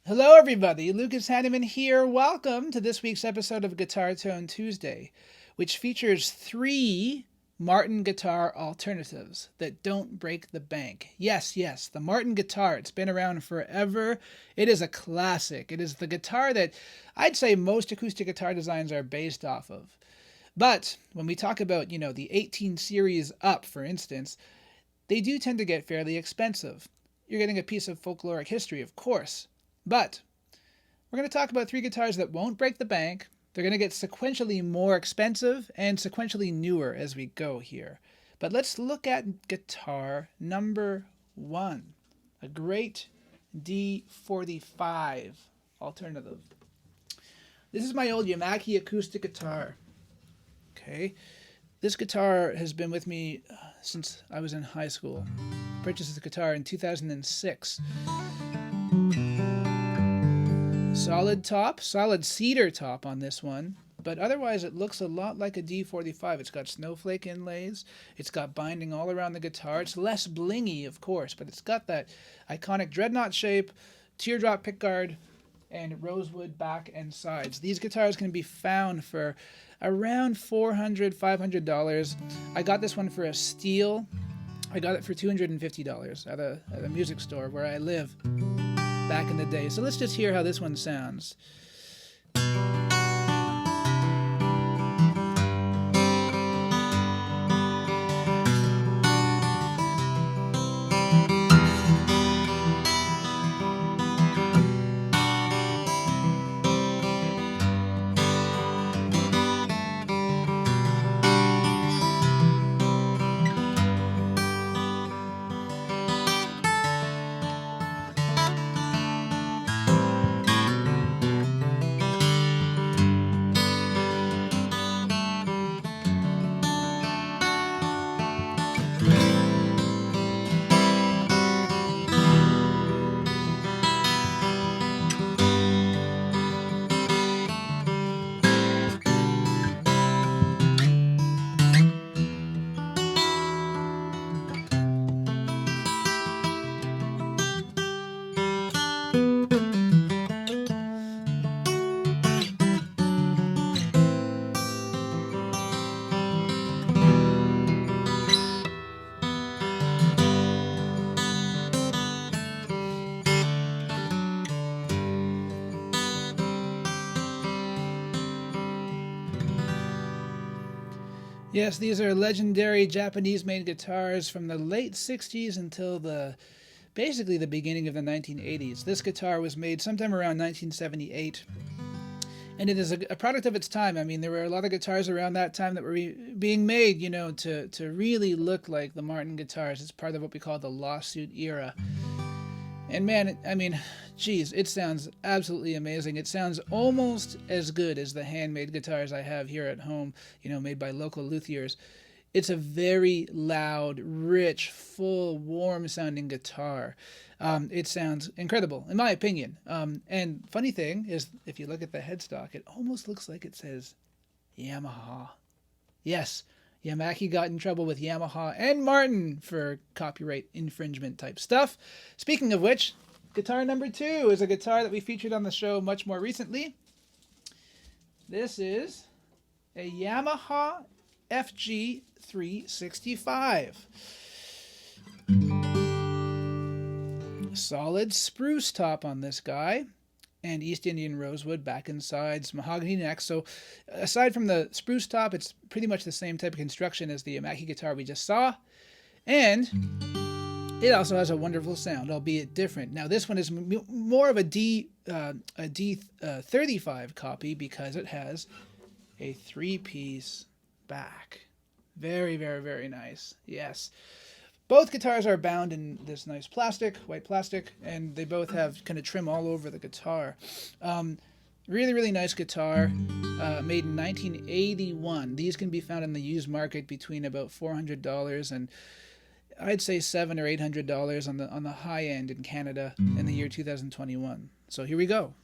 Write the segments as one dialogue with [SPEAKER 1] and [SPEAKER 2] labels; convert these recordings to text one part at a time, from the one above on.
[SPEAKER 1] Hello, everybody. Lucas Haneman here. Welcome to this week's episode of Guitar Tone Tuesday, which features three Martin guitar alternatives that don't break the bank. Yes, the Martin guitar. It's been around forever. It is a classic. It is the guitar that I'd say most acoustic guitar designs are based off of. But when we talk about, the 18 series up, for instance, they do tend to get fairly expensive. You're getting a piece of folkloric history, of course. But we're going to talk about three guitars that won't break the bank. They're going to get sequentially more expensive and sequentially newer as we go here. But let's look at guitar number one, a great D45 alternative. This is my old Yamaha acoustic guitar. Okay, this guitar has been with me since I was in high school. I purchased this guitar in 2006. Solid top, solid cedar top on this one, but otherwise it looks a lot like a D45. It's got snowflake inlays, it's got binding all around the guitar. It's less blingy, of course, but it's got that iconic dreadnought shape, teardrop pickguard, and rosewood back and sides. These guitars can be found for around $400, $500. I got this one for a steal. I got it for $250 at a music store where I live back in the day. So let's just hear how this one sounds. Yes, these are legendary Japanese-made guitars from the late 60s until basically the beginning of the 1980s. This guitar was made sometime around 1978, and it is a product of its time. I mean, there were a lot of guitars around that time that were being made, to really look like the Martin guitars. It's part of what we call the lawsuit era. And man, geez, it sounds absolutely amazing. It sounds almost as good as the handmade guitars I have here at home, made by local luthiers. It's a very loud, rich, full, warm-sounding guitar. It sounds incredible, in my opinion. And funny thing is, if you look at the headstock, it almost looks like it says Yamaha. Yes, Yamaha got in trouble with Yamaha and Martin for copyright infringement type stuff. Speaking of which, guitar number two is a guitar that we featured on the show much more recently. This is a Yamaha FG 365. Solid spruce top on this guy, and East Indian rosewood back and sides, mahogany neck. So aside from the spruce top, it's pretty much the same type of construction as the Yamaha guitar we just saw. And it also has a wonderful sound, albeit different. Now this one is more of a D35 copy because it has a three-piece back. Very, very, very nice. Yes. Both guitars are bound in this nice plastic, white plastic, and they both have kind of trim all over the guitar. Really, really nice guitar, made in 1981. These can be found in the used market between about $400 and I'd say $700 or $800 on the high end in Canada in the year 2021. So here we go.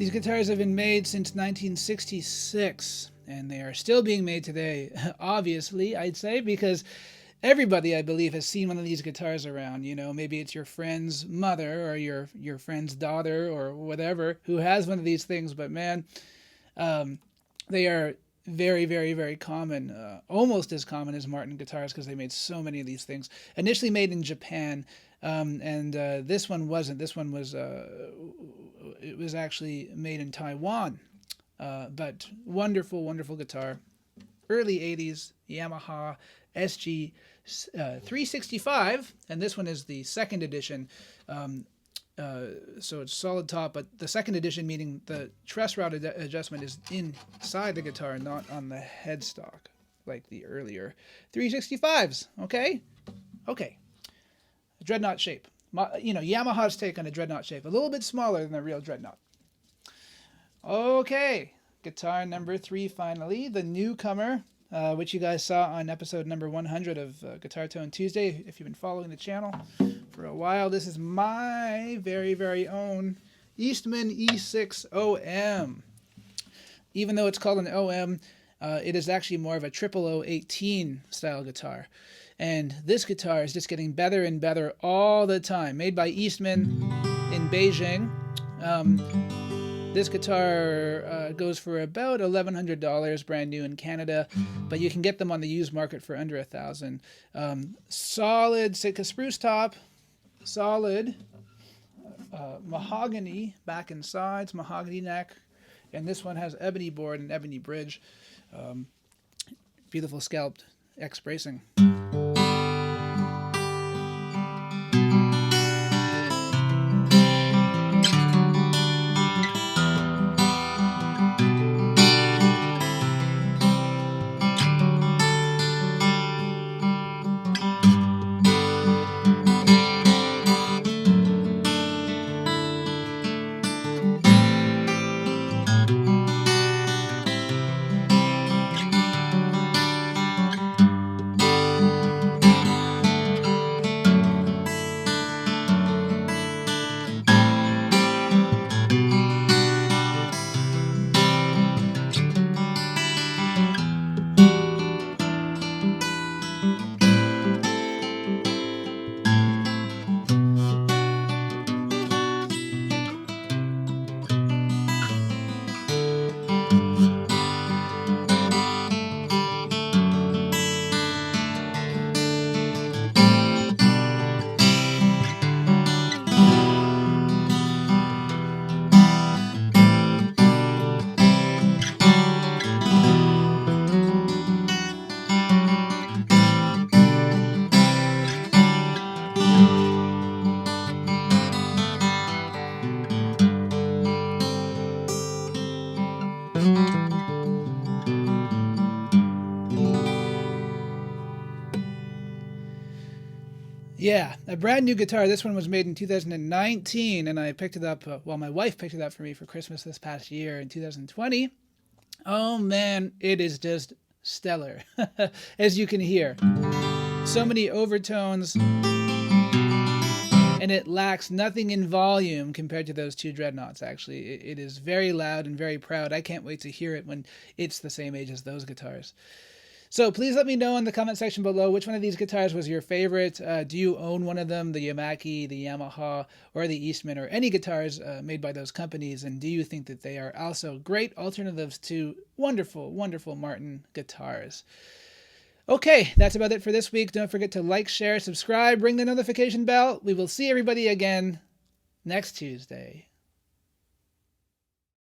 [SPEAKER 1] These guitars have been made since 1966, and they are still being made today, obviously, I'd say, because everybody, I believe, has seen one of these guitars around. You know, maybe it's your friend's mother or your friend's daughter or whatever who has one of these things, but man, they are very, very, very common, almost as common as Martin guitars because they made so many of these things. Initially made in Japan, and this one wasn't. This one was it was actually made in Taiwan, but wonderful, wonderful guitar. Early 80s Yamaha SG 365, and this one is the second edition. So it's solid top, but the second edition, meaning the truss rod adjustment is inside the guitar, not on the headstock like the earlier 365s. Okay. Dreadnought shape. Yamaha's take on a dreadnought shape, a little bit smaller than the real dreadnought. Okay, guitar number 3 finally, the newcomer, which you guys saw on episode number 100 of Guitar Tone Tuesday. If you've been following the channel for a while, this is my very, very own Eastman E6 OM. Even though it's called an OM, it is actually more of a 00018 style guitar. And this guitar is just getting better and better all the time. Made by Eastman in Beijing. This guitar goes for about $1,100 brand new in Canada, but you can get them on the used market for under $1,000. Solid Sitka spruce top, solid mahogany back and sides, mahogany neck, and this one has ebony board and ebony bridge. Beautiful scalped X bracing. Yeah, a brand new guitar. This one was made in 2019, and I picked it up, my wife picked it up for me for Christmas this past year in 2020. Oh man, it is just stellar, as you can hear. So many overtones, and it lacks nothing in volume compared to those two dreadnoughts, actually. It is very loud and very proud. I can't wait to hear it when it's the same age as those guitars. So please let me know in the comment section below which one of these guitars was your favorite. Do you own one of them, the Yamaki, the Yamaha, or the Eastman, or any guitars made by those companies? And do you think that they are also great alternatives to wonderful, wonderful Martin guitars? Okay, that's about it for this week. Don't forget to like, share, subscribe, ring the notification bell. We will see everybody again next Tuesday.